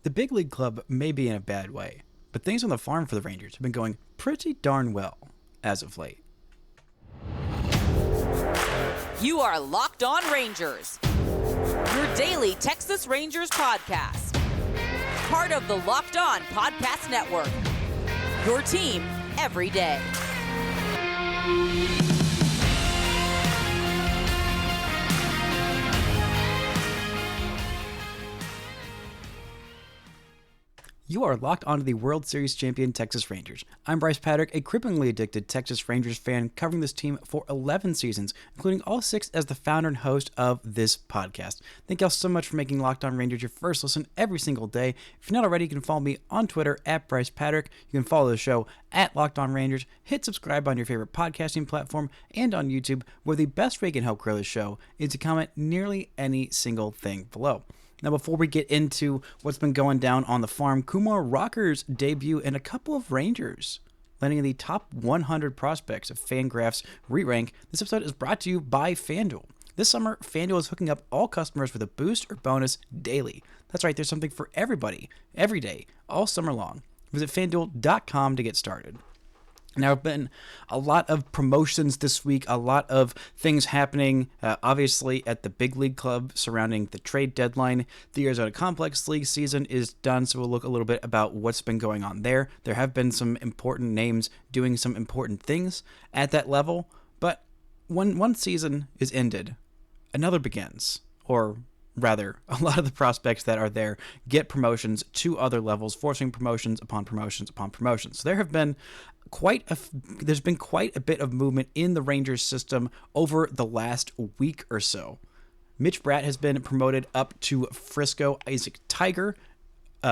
The big league club may be in a bad way, but things on the farm for the Rangers have been going pretty darn well as of late. You are Locked On Rangers, your daily Texas Rangers podcast. Part of the Locked On Podcast Network, your team every day. You are locked onto the World Series champion Texas Rangers. I'm Bryce Patrick, a cripplingly addicted Texas Rangers fan covering this team for 11 seasons, including all 6 as the founder and host of this podcast. Thank y'all so much for making Locked On Rangers your first listen every single day. If you're not already, you can follow me on Twitter at Bryce Patrick. You can follow the show at Locked On Rangers. Hit subscribe on your favorite podcasting platform and on YouTube, where the best way you can help grow the show is to comment nearly any single thing below. Now, before we get into what's been going down on the farm, Kumar Rocker's debut and a couple of Rangers landing in the top 100 prospects of Fangraphs re-rank. This episode is brought to you by FanDuel. This summer, FanDuel is hooking up all customers with a boost or bonus daily. That's right, there's something for everybody, every day, all summer long. Visit FanDuel.com to get started. Now, there have been a lot of promotions this week, a lot of things happening, obviously, at the big league club surrounding the trade deadline. The Arizona Complex League season is done, so we'll look a little bit about what's been going on there. There have been some important names doing some important things at that level, but when one season is ended, another begins, or rather, a lot of the prospects that are there get promotions to other levels, forcing promotions upon promotions upon promotions. So there's been quite a bit of movement in the Rangers system over the last week or so. Mitch Bratt has been promoted up to Frisco. Isaac Tiger,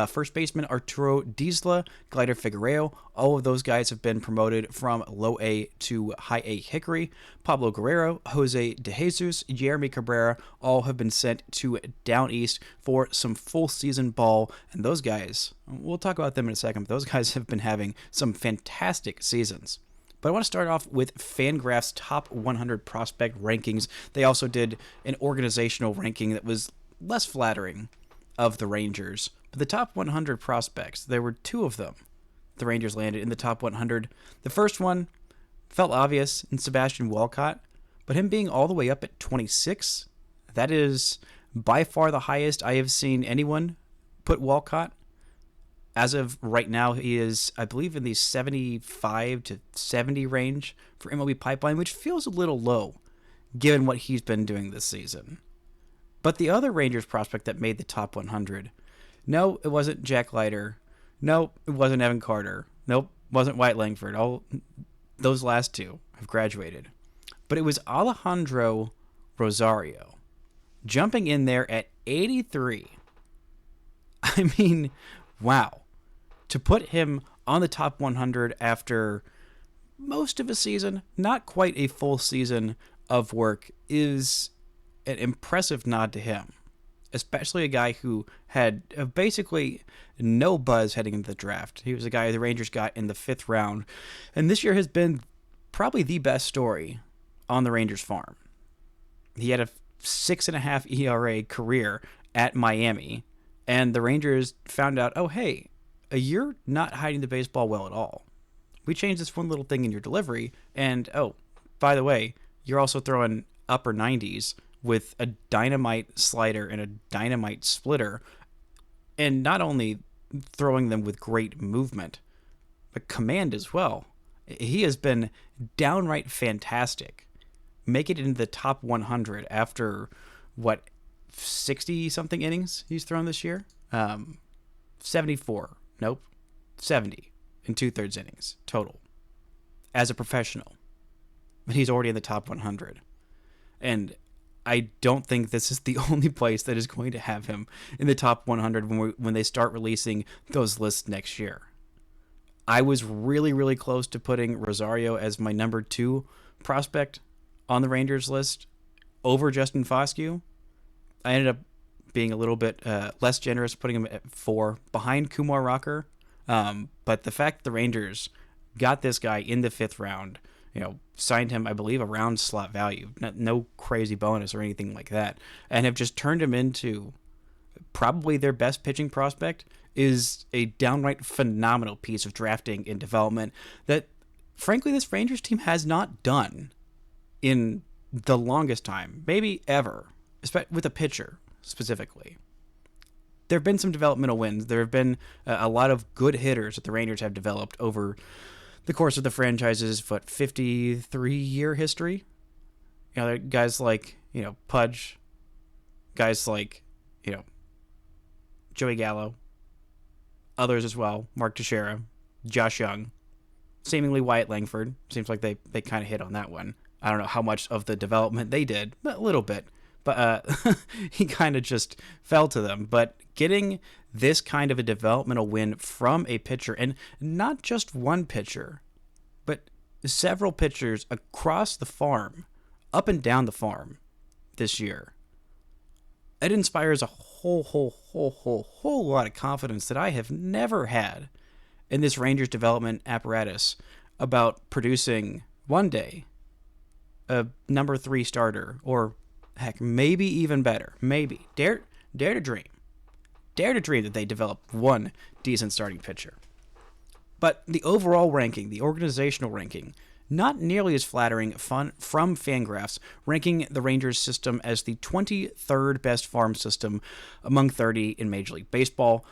first baseman Arturo Diesla, Glider Figueroa, all of those guys have been promoted from low A to high A Hickory. Pablo Guerrero, Jose De Jesus, Jeremy Cabrera, all have been sent to down east for some full season ball. And those guys, we'll talk about them in a second, but those guys have been having some fantastic seasons. But I want to start off with Fangraph's top 100 prospect rankings. They also did an organizational ranking that was less flattering of the Rangers. But the top 100 prospects, there were 2 of them the Rangers landed in the top 100. The first one felt obvious in Sebastian Walcott, but him being all the way up at 26, that is by far the highest I have seen anyone put Walcott. As of right now, he is, I believe, in the 75 to 70 range for MLB Pipeline, which feels a little low given what he's been doing this season. But the other Rangers prospect that made the top 100, no, it wasn't Jack Leiter. Nope, it wasn't Evan Carter. Nope, wasn't White Langford. All those last 2 have graduated. But it was Alejandro Rosario jumping in there at 83. I mean, wow. To put him on the top 100 after most of a season, not quite a full season of work, is an impressive nod to him. Especially a guy who had basically no buzz heading into the draft. He was a guy the Rangers got in the 5th round. And this year has been probably the best story on the Rangers farm. He had a 6.5 ERA career at Miami. And the Rangers found out, oh, hey, you're not hiding the baseball well at all. We changed this one little thing in your delivery. And, oh, by the way, you're also throwing upper 90s with a dynamite slider and a dynamite splitter, and not only throwing them with great movement, but command as well. He has been downright fantastic. Make it into the top 100 after, 60-something innings he's thrown this year? 74. Nope. 70 in 2/3 innings total as a professional. But he's already in the top 100. And I don't think this is the only place that is going to have him in the top 100 when they start releasing those lists next year. I was really, really close to putting Rosario as my number 2 prospect on the Rangers list over Justin Foscue. I ended up being a little bit less generous, putting him at 4 behind Kumar Rocker. But the fact the Rangers got this guy in the 5th round, signed him, I believe, around slot value, no crazy bonus or anything like that, and have just turned him into probably their best pitching prospect, is a downright phenomenal piece of drafting and development that, frankly, this Rangers team has not done in the longest time, maybe ever, with a pitcher specifically. There have been some developmental wins. There have been a lot of good hitters that the Rangers have developed over the course of the franchise's 53-year history. Guys like, Pudge, guys like, Joey Gallo, others as well, Mark Teixeira, Josh Young, seemingly Wyatt Langford. Seems like they kind of hit on that one. I don't know how much of the development they did, but a little bit. But he kind of just fell to them. But getting this kind of a developmental win from a pitcher, and not just one pitcher, but several pitchers across the farm, up and down the farm this year, it inspires a whole lot of confidence that I have never had in this Rangers development apparatus about producing one day a number 3 starter, or heck, maybe even better. Maybe. Dare to dream. Dare to dream that they develop one decent starting pitcher. But the overall ranking, the organizational ranking, not nearly as flattering from Fangraphs, ranking the Rangers system as the 23rd best farm system among 30 in Major League Baseball.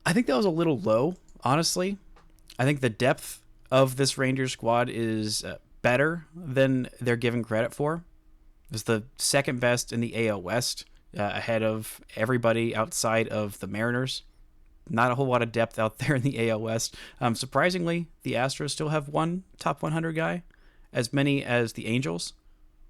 I think that was a little low, honestly. I think the depth of this Rangers squad is better than they're given credit for. It's the second best in the AL West, ahead of everybody outside of the Mariners. Not a whole lot of depth out there in the AL West. Surprisingly, the Astros still have one top 100 guy, as many as the Angels.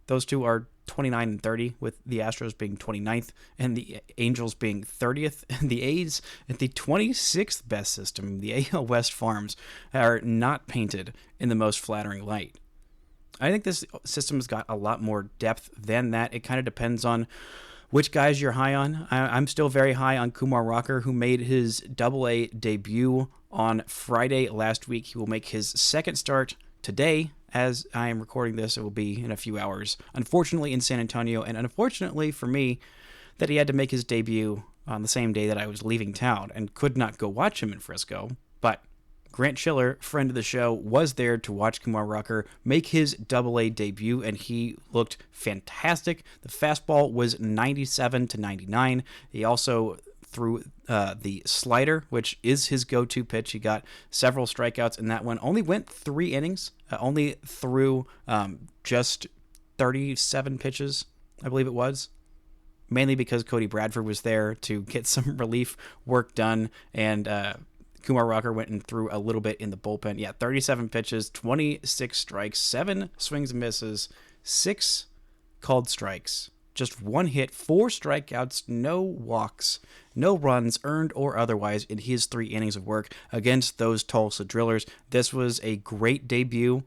Those two are 29 and 30, with the Astros being 29th and the Angels being 30th. And the A's at the 26th best system. The AL West farms are not painted in the most flattering light. I think this system has got a lot more depth than that. It kind of depends on which guys you're high on. I'm still very high on Kumar Rocker, who made his Double-A debut on Friday last week. He will make his second start today. As I am recording this, it will be in a few hours. Unfortunately in San Antonio, and unfortunately for me that he had to make his debut on the same day that I was leaving town and could not go watch him in Frisco. But Grant Schiller, friend of the show, was there to watch Kumar Rocker make his Double-A debut, and he looked fantastic. The fastball was 97 to 99. He also threw the slider, which is his go-to pitch. He got several strikeouts in that one. Only went 3 innings. Only threw just 37 pitches, I believe it was. Mainly because Cody Bradford was there to get some relief work done, and Kumar Rocker went and threw a little bit in the bullpen. Yeah, 37 pitches, 26 strikes, 7 swings and misses, 6 called strikes, just 1 hit, 4 strikeouts, no walks, no runs earned or otherwise in his 3 innings of work against those Tulsa Drillers. This was a great debut.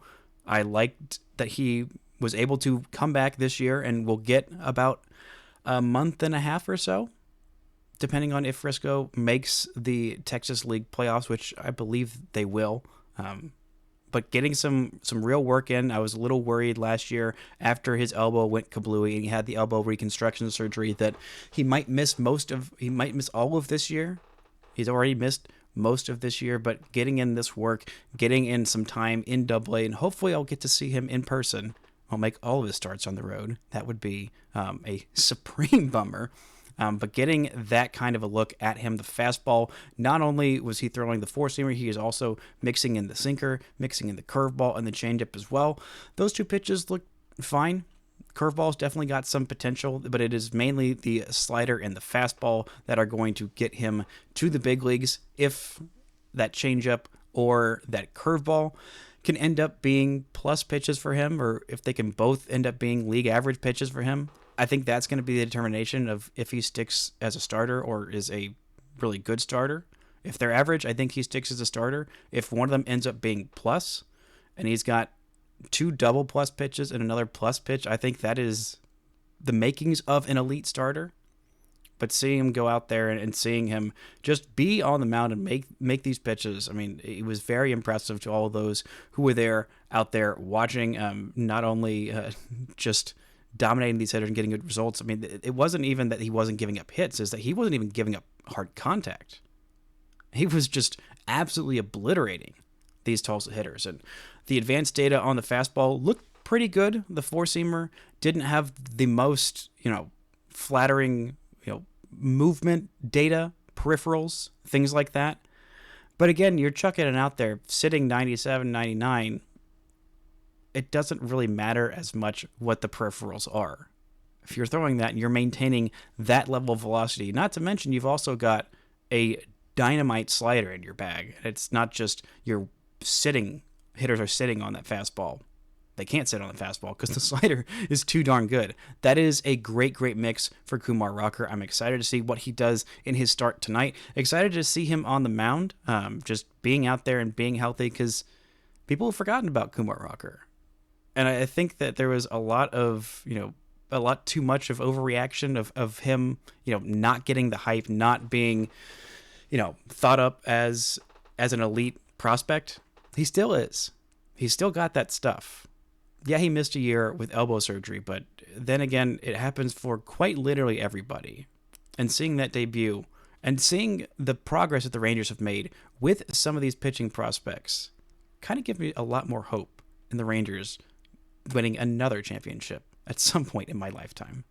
I liked that he was able to come back this year and will get about a month and a half or so, depending on if Frisco makes the Texas League playoffs, which I believe they will. But getting some real work in. I was a little worried last year after his elbow went kablooey and he had the elbow reconstruction surgery that he might miss all of this year. He's already missed most of this year, but getting in this work, getting in some time in Double-A, and hopefully I'll get to see him in person. I'll make all of his starts on the road. That would be a supreme bummer. But getting that kind of a look at him, the fastball, not only was he throwing the 4-seamer, he is also mixing in the sinker, mixing in the curveball, and the changeup as well. Those 2 pitches look fine. Curveball's definitely got some potential, but it is mainly the slider and the fastball that are going to get him to the big leagues. If that changeup or that curveball can end up being plus pitches for him, or if they can both end up being league average pitches for him, I think that's going to be the determination of if he sticks as a starter or is a really good starter. If they're average, I think he sticks as a starter. If one of them ends up being plus, and he's got 2 double plus pitches and another plus pitch, I think that is the makings of an elite starter. But seeing him go out there and seeing him just be on the mound and make these pitches, I mean, it was very impressive to all those who were out there watching, not only just dominating these hitters and getting good results. I mean, it wasn't even that he wasn't giving up hits, is that he wasn't even giving up hard contact. He was just absolutely obliterating these Tulsa hitters. And the advanced data on the fastball looked pretty good. The four-seamer didn't have the most, flattering, movement data, peripherals, things like that. But again, you're chucking it out there, sitting 97, 99. It doesn't really matter as much what the peripherals are. If you're throwing that and you're maintaining that level of velocity, not to mention you've also got a dynamite slider in your bag. It's not just hitters are sitting on that fastball. They can't sit on the fastball because the slider is too darn good. That is a great, great mix for Kumar Rocker. I'm excited to see what he does in his start tonight. Excited to see him on the mound, just being out there and being healthy, because people have forgotten about Kumar Rocker. And I think that there was a lot too much of overreaction of him, not getting the hype, not being, thought up as an elite prospect. He still is. He's still got that stuff. Yeah, he missed a year with elbow surgery, but then again, it happens for quite literally everybody. And seeing that debut and seeing the progress that the Rangers have made with some of these pitching prospects kind of gives me a lot more hope in the Rangers winning another championship at some point in my lifetime.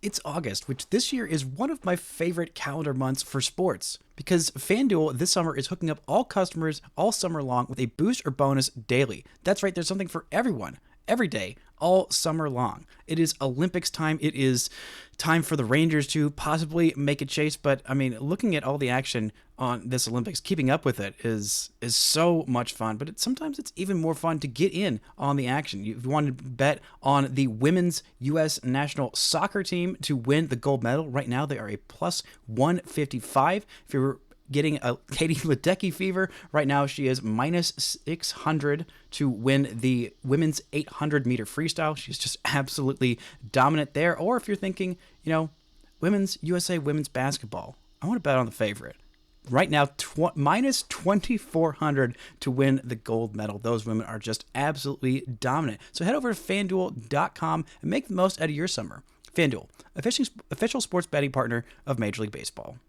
It's August, which this year is one of my favorite calendar months for sports, because FanDuel this summer is hooking up all customers all summer long with a boost or bonus daily. That's right, there's something for everyone, every day, all summer long. It is Olympics time. It is time for the Rangers to possibly make a chase, but I mean, looking at all the action on this Olympics, keeping up with it is so much fun, but sometimes it's even more fun to get in on the action. If you want to bet on the women's U.S. national soccer team to win the gold medal, right now they are a plus 155. If you're getting a Katie Ledecky fever, right now she is minus 600 to win the women's 800-meter freestyle. She's just absolutely dominant there. Or if you're thinking, women's USA women's basketball, I want to bet on the favorite. Right now, minus 2,400 to win the gold medal. Those women are just absolutely dominant. So head over to FanDuel.com and make the most out of your summer. FanDuel, official sports betting partner of Major League Baseball.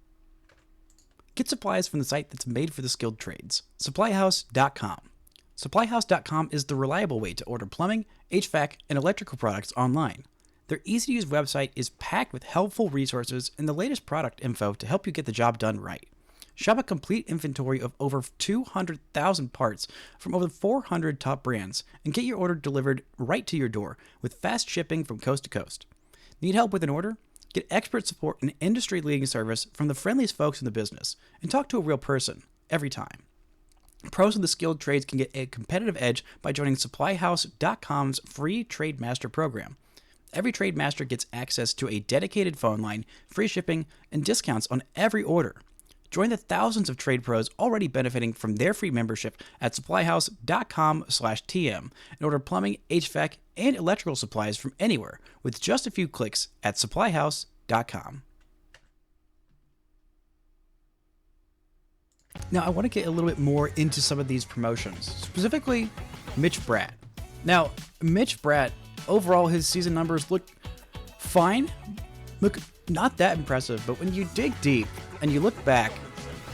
Get supplies from the site that's made for the skilled trades. SupplyHouse.com. SupplyHouse.com is the reliable way to order plumbing, HVAC, and electrical products online. Their easy-to-use website is packed with helpful resources and the latest product info to help you get the job done right. Shop a complete inventory of over 200,000 parts from over 400 top brands and get your order delivered right to your door with fast shipping from coast to coast. Need help with an order? Get expert support and industry-leading service from the friendliest folks in the business and talk to a real person every time. Pros in the skilled trades can get a competitive edge by joining SupplyHouse.com's free Trade Master program. Every Trade Master gets access to a dedicated phone line, free shipping, and discounts on every order. Join the thousands of trade pros already benefiting from their free membership at supplyhouse.com/TM and order plumbing, HVAC, and electrical supplies from anywhere with just a few clicks at supplyhouse.com. Now, I want to get a little bit more into some of these promotions, specifically Mitch Bratt. Now, Mitch Bratt, overall, his season numbers look fine. Look not that impressive, but when you dig deep and you look back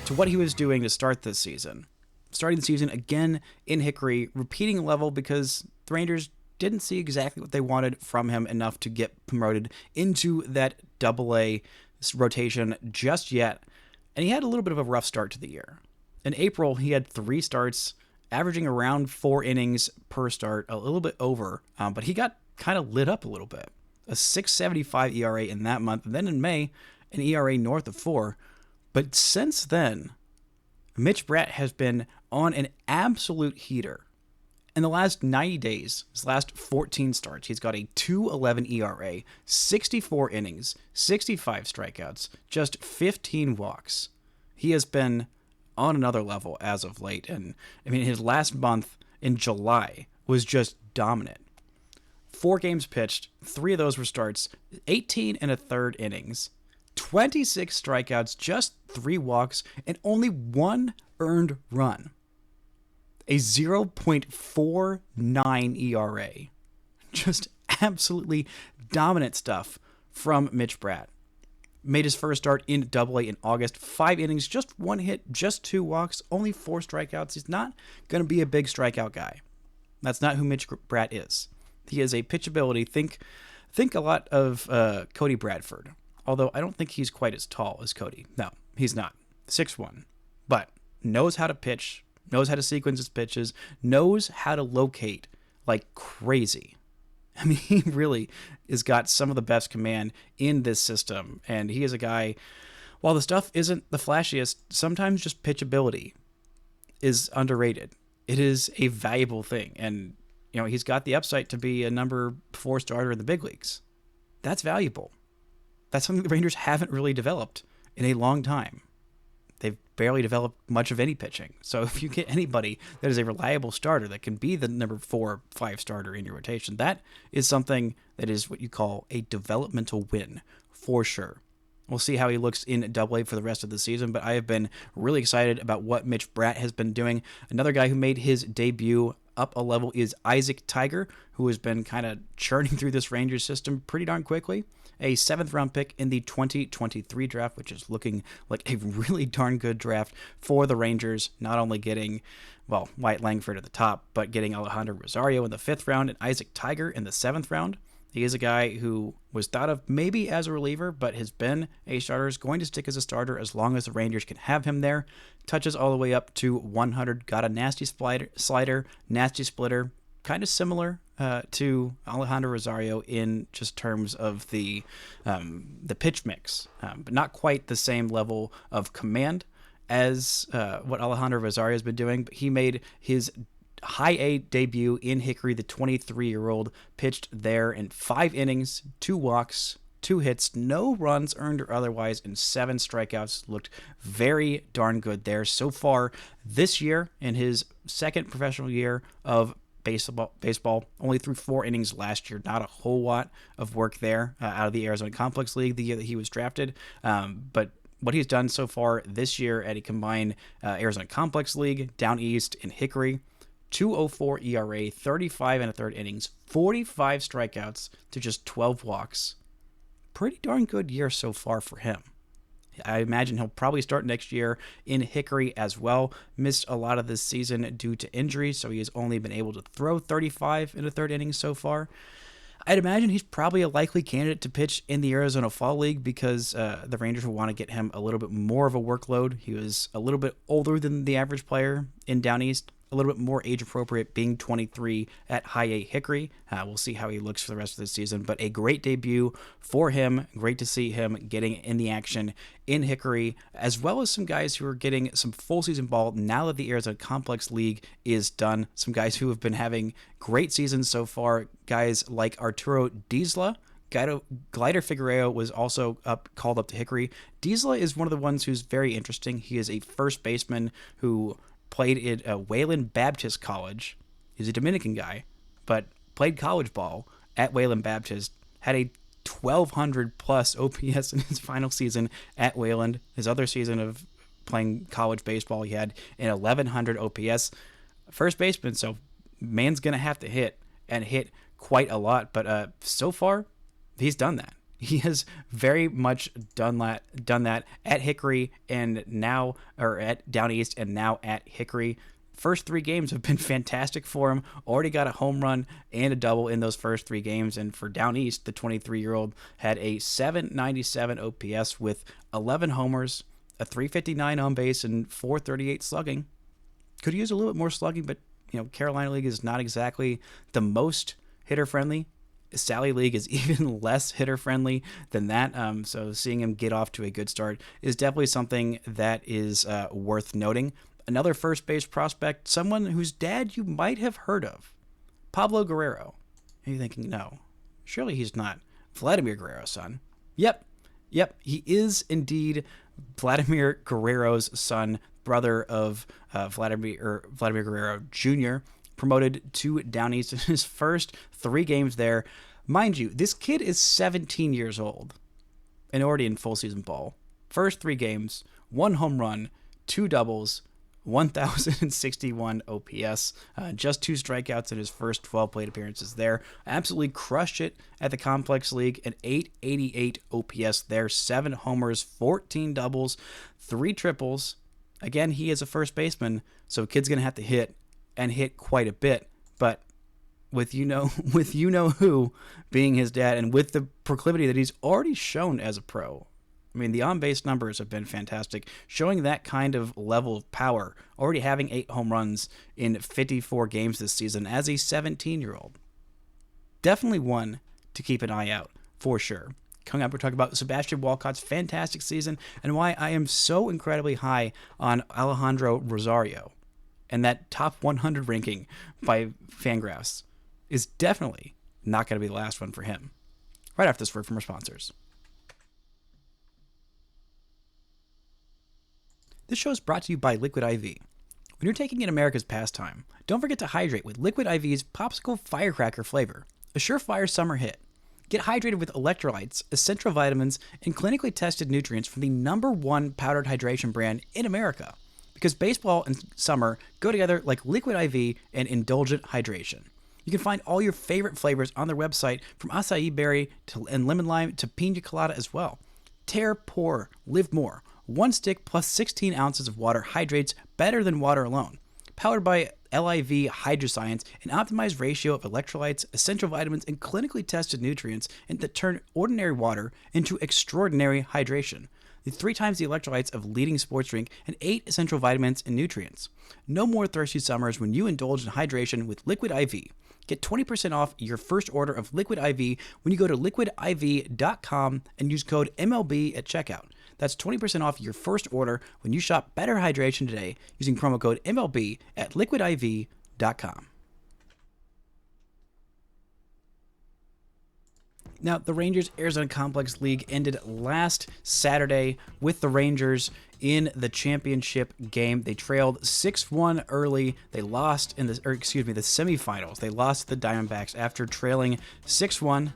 to what he was doing to start this season, starting the season again in Hickory, repeating a level because the Rangers didn't see exactly what they wanted from him enough to get promoted into that AA rotation just yet. And he had a little bit of a rough start to the year. In April, he had 3 starts, averaging around 4 innings per start, a little bit over, but he got kind of lit up a little bit. A 6.75 ERA in that month, and then in May, an ERA north of 4. But since then, Mitch Bratt has been on an absolute heater. In the last 90 days, his last 14 starts, he's got a 2.11 ERA, 64 innings, 65 strikeouts, just 15 walks. He has been on another level as of late. And I mean, his last month in July was just dominant. 4 games pitched, 3 of those were starts, 18 and a third innings, 26 strikeouts, just 3 walks, and only 1 earned run. A 0.49 ERA. Just absolutely dominant stuff from Mitch Bratt. Made his first start in Double A in August. 5 innings, just 1 hit, just 2 walks, only 4 strikeouts. He's not going to be a big strikeout guy. That's not who Mitch Bratt is. He has a pitchability. Think a lot of Cody Bradford. Although I don't think he's quite as tall as Cody. No, he's not. 6'1". But knows how to pitch, knows how to sequence his pitches, knows how to locate like crazy. I mean, he really has got some of the best command in this system. And he is a guy, while the stuff isn't the flashiest, sometimes just pitchability is underrated. It is a valuable thing. And, he's got the upside to be a number 4 starter in the big leagues. That's valuable. That's something the Rangers haven't really developed in a long time. They've barely developed much of any pitching. So if you get anybody that is a reliable starter that can be the number 4 or 5 starter in your rotation, that is something that is what you call a developmental win for sure. We'll see how he looks in Double A for the rest of the season, but I have been really excited about what Mitch Bratt has been doing. Another guy who made his debut up a level is Isaac Tiger, who has been kind of churning through this Rangers system pretty darn quickly. A 7th round pick in the 2023 draft, which is looking like a really darn good draft for the Rangers, not only getting, Wyatt Langford at the top, but getting Alejandro Rosario in the 5th round and Isaac Tiger in the 7th round. He is a guy who was thought of maybe as a reliever, but has been a starter, is going to stick as a starter as long as the Rangers can have him there. Touches all the way up to 100, got a nasty slider, nasty splitter, kind of similar to Alejandro Rosario in just terms of the pitch mix, but not quite the same level of command as what Alejandro Rosario has been doing. But he made his high A debut in Hickory. The 23-year-old pitched there in 5 innings, 2 walks, 2 hits, no runs earned or otherwise, and 7 strikeouts. Looked very darn good there so far this year in his 2nd professional year of baseball. Only threw 4 innings last year. Not a whole lot of work there out of the Arizona Complex League the year that he was drafted. But what he's done so far this year at a combined Arizona Complex League, Down East, and Hickory, 2.04 ERA, 35 1/3 innings, 45 strikeouts to just 12 walks. Pretty darn good year so far for him. I imagine he'll probably start next year in Hickory as well. Missed a lot of this season due to injury, so he has only been able to throw 35 1/3 innings so far. I'd imagine he's probably a likely candidate to pitch in the Arizona Fall League because the Rangers will want to get him a little bit more of a workload. He was a little bit older than the average player in Down East, a little bit more age-appropriate, being 23 at High A Hickory. We'll see how he looks for the rest of the season, but a great debut for him. Great to see him getting in the action in Hickory, as well as some guys who are getting some full-season ball now that the Arizona Complex League is done. Some guys who have been having great seasons so far, guys like Arturo Diesla. Glider Figueroa was also called up to Hickory. Diesla is one of the ones who's very interesting. He is a first baseman who played at Wayland Baptist College. He's a Dominican guy, but played college ball at Wayland Baptist, had a 1,200 plus OPS in his final season at Wayland. His other season of playing college baseball, he had an 1,100 OPS. First baseman, so man's going to have to hit, and hit quite a lot, but so far, he's done that. He has very much done that at Hickory and now, or at Down East and now at Hickory. First 3 games have been fantastic for him. Already got a home run and a double in those first 3 games. And for Down East, the 23-year-old had a 797 OPS with 11 homers, a 359 on base, and 438 slugging. Could use a little bit more slugging, but Carolina League is not exactly the most hitter-friendly. Sally League is even less hitter-friendly than that, so seeing him get off to a good start is definitely something that is worth noting. Another first base prospect, someone whose dad you might have heard of, Pablo Guerrero. Are you thinking, no, surely he's not Vladimir Guerrero's son? Yep, he is indeed Vladimir Guerrero's son, brother of Vladimir Guerrero Jr., promoted to Down East in his first 3 games there. Mind you, this kid is 17 years old and already in full season ball. First 3 games, 1 home run, 2 doubles, 1,061 OPS, just 2 strikeouts in his first 12 plate appearances there. Absolutely crushed it at the Complex League, an 888 OPS there, 7 homers, 14 doubles, 3 triples. Again, he is a first baseman, so kid's going to have to hit and hit quite a bit, but with who being his dad and with the proclivity that he's already shown as a pro, I mean, the on-base numbers have been fantastic, showing that kind of level of power, already having 8 home runs in 54 games this season as a 17-year-old. Definitely one to keep an eye out, for sure. Coming up, we're talking about Sebastian Walcott's fantastic season and why I am so incredibly high on Alejandro Rosario. And that top 100 ranking by Fangraphs is definitely not going to be the last one for him. Right after this word from our sponsors. This show is brought to you by Liquid IV. When you're taking in America's pastime, don't forget to hydrate with Liquid IV's Popsicle Firecracker flavor, a surefire summer hit. Get hydrated with electrolytes, essential vitamins, and clinically tested nutrients from the #1 powdered hydration brand in America. Because baseball and summer go together like Liquid IV and indulgent hydration. You can find all your favorite flavors on their website, from acai berry and lemon lime to pina colada as well. Tear, pour, live more. 1 stick plus 16 ounces of water hydrates better than water alone. Powered by LIV Hydroscience, an optimized ratio of electrolytes, essential vitamins, and clinically tested nutrients that turn ordinary water into extraordinary hydration. 3 times the electrolytes of leading sports drink and 8 essential vitamins and nutrients. No more thirsty summers when you indulge in hydration with Liquid IV. Get 20% off your first order of Liquid IV when you go to liquidiv.com and use code MLB at checkout. That's 20% off your first order when you shop Better Hydration today using promo code MLB at liquidiv.com. Now, the Rangers-Arizona Complex League ended last Saturday with the Rangers in the championship game. They trailed 6-1 early. They lost in the semifinals. They lost to the Diamondbacks after trailing 6-1.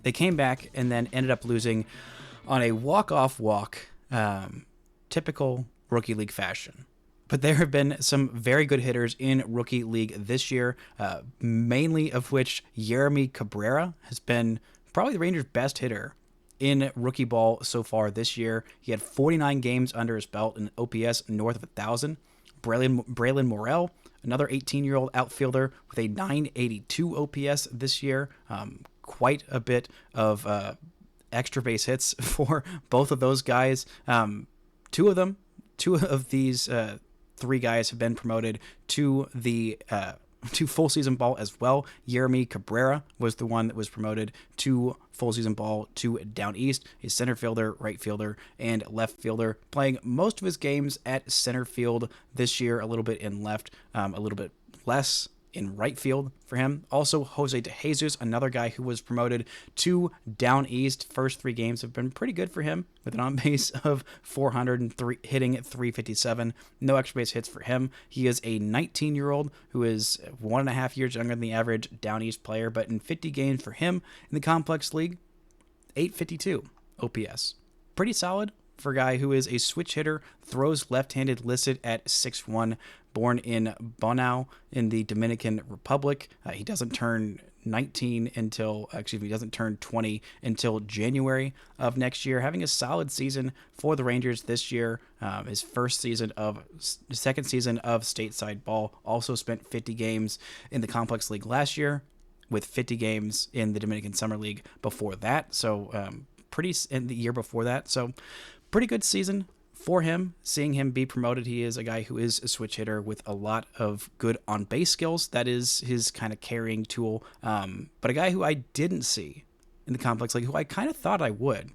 They came back and then ended up losing on a walk-off walk, typical Rookie League fashion. But there have been some very good hitters in Rookie League this year, mainly of which Yeremy Cabrera has been probably the Rangers' best hitter in rookie ball so far this year. He had 49 games under his belt and OPS north of 1,000. Braylon Morel, another 18-year-old outfielder with a 982 OPS this year. Quite a bit of extra base hits for both of those guys. Two of these 3 guys have been promoted to the to full season ball as well. Yeremy Cabrera was the one that was promoted to full season ball to down east. He's center fielder, right fielder, and left fielder, playing most of his games at center field this year, a little bit in left, a little bit less in right field for him. Also, Jose De Jesus, another guy who was promoted to down east. First 3 games have been pretty good for him, with an on base of 400 and hitting at 357. No extra base hits for him. He is a 19-year-old who is 1.5 years younger than the average down east player, but in 50 games for him in the Complex League, 852 OPS. Pretty solid for a guy who is a switch hitter, throws left-handed, listed at 6'1", born in Bonao in the Dominican Republic. He doesn't turn 20 until January of next year. Having a solid season for the Rangers this year. His second season of stateside ball. Also spent 50 games in the Complex League last year, with 50 games in the Dominican Summer League before that. So in the year before that. So pretty good season for him. Seeing him be promoted, he is a guy who is a switch hitter with a lot of good on-base skills. That is his kind of carrying tool. But a guy who I didn't see in the Complex League, who I kind of thought I would,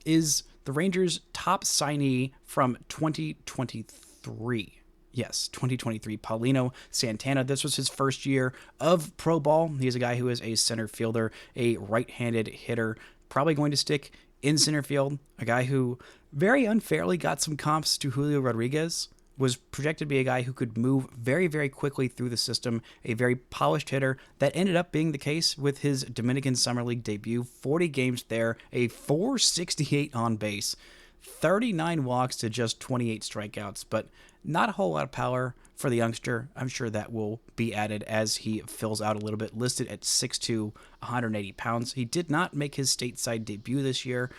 is the Rangers' top signee from 2023. Yes, 2023, Paulino Santana. This was his first year of pro ball. He's a guy who is a center fielder, a right-handed hitter, probably going to stick in center field. A guy who very unfairly got some comps to Julio Rodriguez, was projected to be a guy who could move very, very quickly through the system, a very polished hitter. That ended up being the case with his Dominican Summer League debut. 40 games there, a 468 on base. 39 walks to just 28 strikeouts, but not a whole lot of power for the youngster. I'm sure that will be added as he fills out a little bit. Listed at 6'2", 180 pounds. He did not make his stateside debut this year,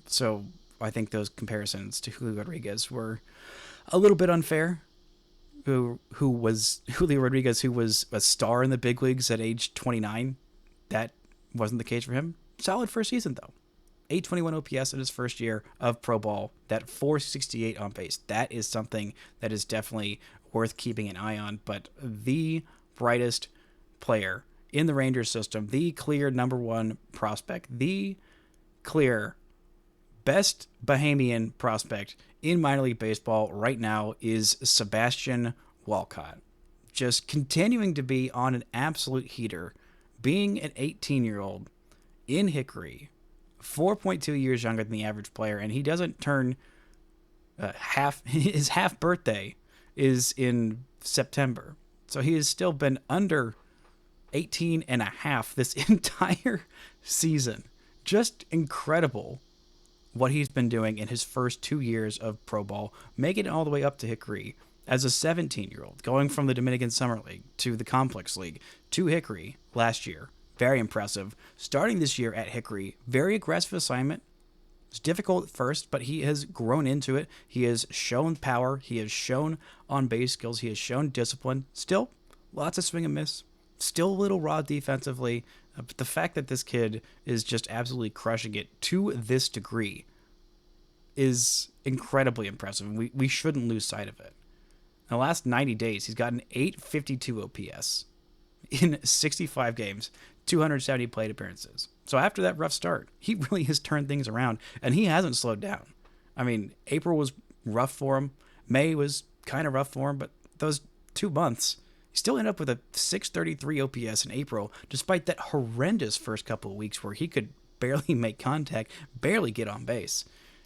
so I think those comparisons to Julio Rodriguez were a little bit unfair. Who was Julio Rodriguez, who was a star in the big leagues at age 29. That wasn't the case for him. Solid first season, though. 821 OPS in his first year of pro ball. That 468 on base. That is something that is definitely worth keeping an eye on. But the brightest player in the Rangers system, the clear number one prospect, the clear best Bahamian prospect in minor league baseball right now is Sebastian Walcott. Just continuing to be on an absolute heater, being an 18-year-old in Hickory, 4.2 years younger than the average player, and he doesn't turn his half birthday is in September. So he has still been under 18 and a half this entire season. Just incredible what he's been doing in his first 2 years of pro ball, making it all the way up to Hickory as a 17-year-old, going from the Dominican Summer League to the Complex League to Hickory last year. Very impressive. Starting this year at Hickory, very aggressive assignment. It's difficult at first, but he has grown into it. He has shown power. He has shown on-base skills. He has shown discipline. Still, lots of swing and miss. Still a little raw defensively. But the fact that this kid is just absolutely crushing it to this degree is incredibly impressive. We shouldn't lose sight of it. In the last 90 days, he's gotten 852 OPS in 65 games, 270 plate appearances. So after that rough start, he really has turned things around, and he hasn't slowed down. I mean, April was rough for him. May was kind of rough for him, but those 2 months, he still ended up with a 633 OPS in April, despite that horrendous first couple of weeks where he could barely make contact, barely get on base.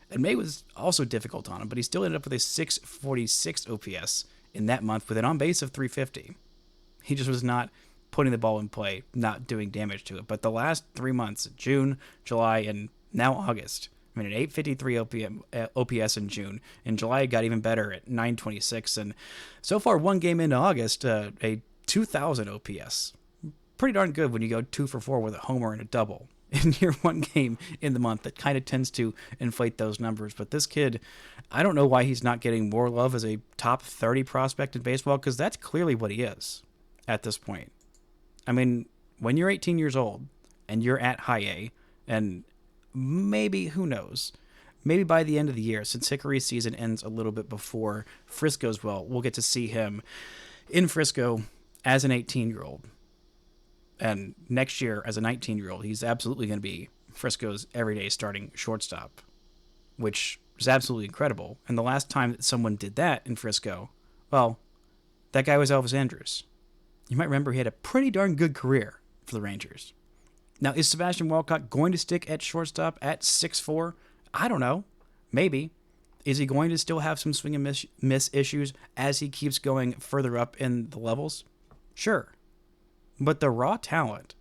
And May was also difficult on him, but he still ended up with a 646 OPS in that month with an on-base of 350. He just was not putting the ball in play, not doing damage to it. But the last 3 months, June, July, and now August, I mean, an 853 OPS in June. In July, it got even better at 926. And so far, one game into August, a 2,000 OPS. Pretty darn good when you go 2 for 4 with a homer and a double in your one game in the month. That kind of tends to inflate those numbers. But this kid, I don't know why he's not getting more love as a top 30 prospect in baseball, because that's clearly what he is at this point. I mean, when you're 18 years old and you're at high A, and maybe, who knows, maybe by the end of the year, since Hickory's season ends a little bit before Frisco's we'll get to see him in Frisco as an 18-year-old. And next year, as a 19-year-old, he's absolutely going to be Frisco's everyday starting shortstop, which is absolutely incredible. And the last time that someone did that in Frisco, well, that guy was Elvis Andrus. You might remember he had a pretty darn good career for the Rangers. Now, is Sebastian Walcott going to stick at shortstop at 6'4"? I don't know. Maybe. Is he going to still have some swing and miss issues as he keeps going further up in the levels? Sure. But the raw talent,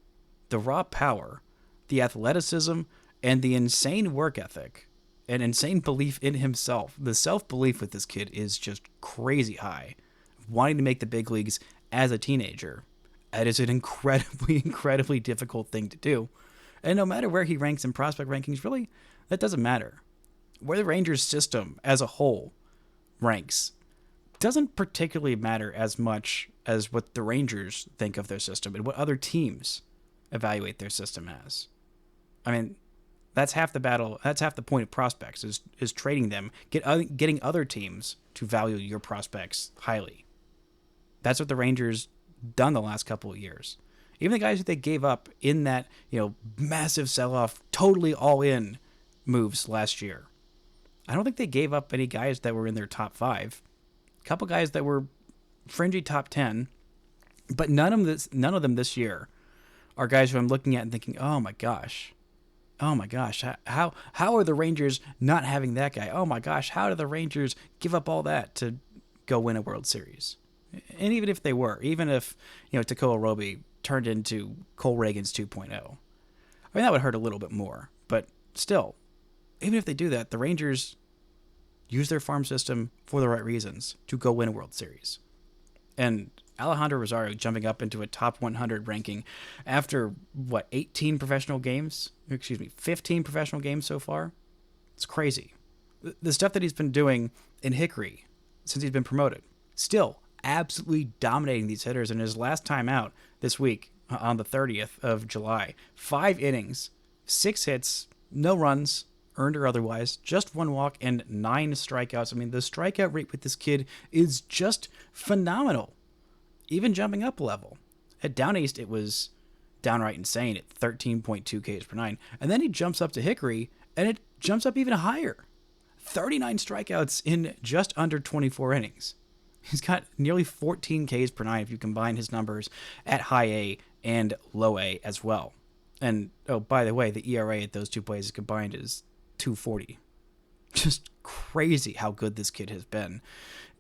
the raw power, the athleticism, and the insane work ethic, and insane belief in himself, the self-belief with this kid is just crazy high. Wanting to make the big leagues as a teenager, that is an incredibly difficult thing to do. And no matter where he ranks in prospect rankings, really, that doesn't matter. Where the Rangers system as a whole ranks doesn't particularly matter as much as what the Rangers think of their system and what other teams evaluate their system as. I mean, that's half the battle. That's half the point of prospects is trading them, getting other teams to value your prospects highly. That's what the Rangers done the last couple of years. Even the guys that they gave up in that, massive sell-off, totally all-in moves last year. I don't think they gave up any guys that were in their top 5. A couple guys that were fringy top 10, but none of them this year are guys who I'm looking at and thinking, oh my gosh, how are the Rangers not having that guy? Oh my gosh, how did the Rangers give up all that to go win a World Series? And even if they were, even if, Tekoa Roby turned into Cole Reagan's 2.0, I mean, that would hurt a little bit more. But still, even if they do that, the Rangers use their farm system for the right reasons to go win a World Series. And Alejandro Rosario jumping up into a top 100 ranking after, 15 professional games so far? It's crazy. The stuff that he's been doing in Hickory since he's been promoted, still absolutely dominating these hitters. In his last time out this week, on the 30th of July, 5 innings, 6 hits, no runs, earned or otherwise, just 1 walk and 9 strikeouts. I mean, the strikeout rate with this kid is just phenomenal. Even jumping up a level. At Down East, it was downright insane at 13.2 Ks per 9. And then he jumps up to Hickory, and it jumps up even higher. 39 strikeouts in just under 24 innings. He's got nearly 14 Ks per 9 if you combine his numbers at high A and low A as well. And, oh, by the way, the ERA at those two places combined is 2.40. Just crazy how good this kid has been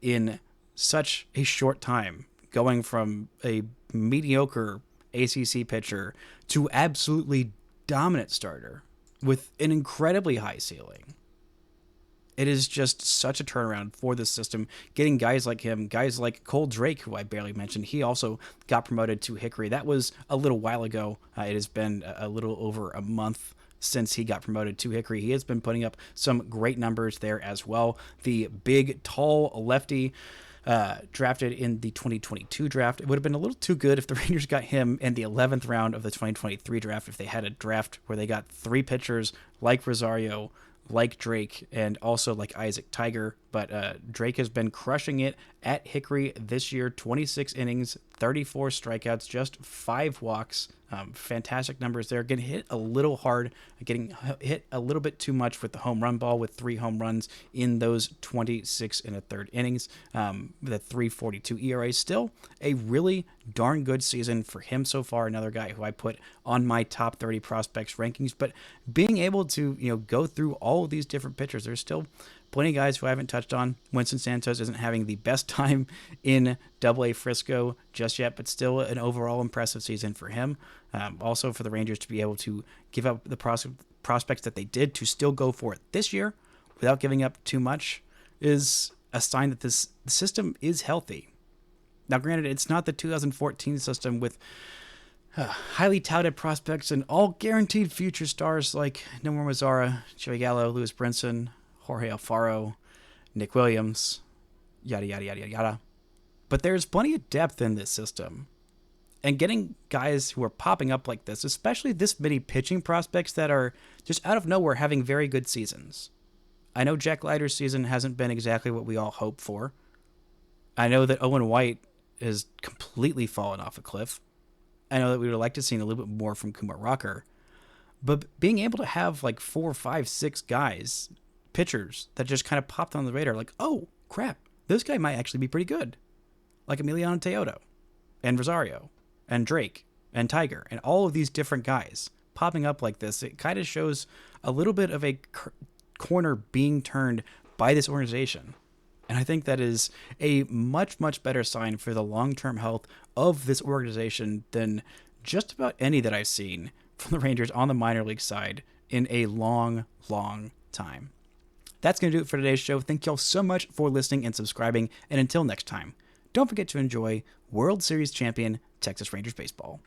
in such a short time, going from a mediocre ACC pitcher to absolutely dominant starter with an incredibly high ceiling. It is just such a turnaround for this system. Getting guys like him, guys like Cole Drake, who I barely mentioned, he also got promoted to Hickory. That was a little while ago. It has been a little over a month since he got promoted to Hickory. He has been putting up some great numbers there as well. The big, tall lefty drafted in the 2022 draft. It would have been a little too good if the Rangers got him in the 11th round of the 2023 draft, if they had a draft where they got 3 pitchers like Rosario, like Drake, and also like Isaac Tiger. But Drake has been crushing it at Hickory this year. 26 innings, 34 strikeouts, just 5 walks. Fantastic numbers there. Getting hit a little hard, getting hit a little bit too much with the home run ball, with 3 home runs in those 26 and a third innings. The 3.42 ERA, still a really darn good season for him so far. Another guy who I put on my top 30 prospects rankings. But being able to go through all of these different pitchers, there's still plenty of guys who I haven't touched on. Winston Santos isn't having the best time in Double-A Frisco just yet, but still an overall impressive season for him. Also for the Rangers to be able to give up the prospects that they did, to still go for it this year without giving up too much, is a sign that the system is healthy. Now, granted, it's not the 2014 system with highly touted prospects and all guaranteed future stars like Nomar Mazara, Joey Gallo, Lewis Brinson, Jorge Alfaro, Nick Williams, yada, yada, yada, yada. But there's plenty of depth in this system. And getting guys who are popping up like this, especially this many pitching prospects that are just out of nowhere having very good seasons. I know Jack Leiter's season hasn't been exactly what we all hoped for. I know that Owen White has completely fallen off a cliff. I know that we would like to see a little bit more from Kumar Rocker. But being able to have like 4, 5, 6 guys, pitchers, that just kind of popped on the radar, like, oh, crap, this guy might actually be pretty good. Like Emiliano Teodo and Rosario and Drake and Tiger and all of these different guys popping up like this. It kind of shows a little bit of a corner being turned by this organization. And I think that is a much, much better sign for the long-term health of this organization than just about any that I've seen from the Rangers on the minor league side in a long, long time. That's going to do it for today's show. Thank y'all so much for listening and subscribing. And until next time, don't forget to enjoy World Series champion Texas Rangers baseball.